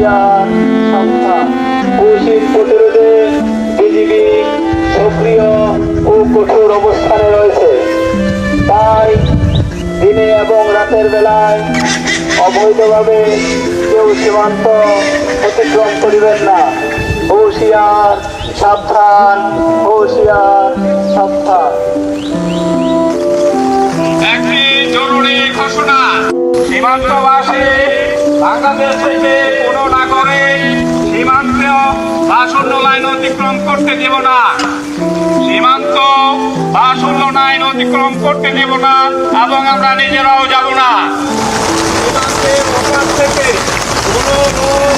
হুঁশিয়ার সাবধান। শীত প্রতিরোধে বিজিবি সক্রিয় ও কঠোর অবস্থানে রয়েছে। তাই দিনে এবং রাতের বেলায় অবৈধভাবে কেউ সীমান্ত অতিক্রম করিবেন না। হুঁশিয়ার সাবধান, হুঁশিয়ার সাবধান। একটি জরুরি ঘোষণা। সীমান্তবাসী বাংলাদেশ থেকে কোনো নাগরিক সীমান্ত বা শূন্য লাইন অতিক্রম করতে দেব না। সীমান্ত বা শূন্য লাইন অতিক্রম করতে দেব না এবং আমরা নিজেরাও যাব না। সীমান্তের ওপার থেকে কোনো লোক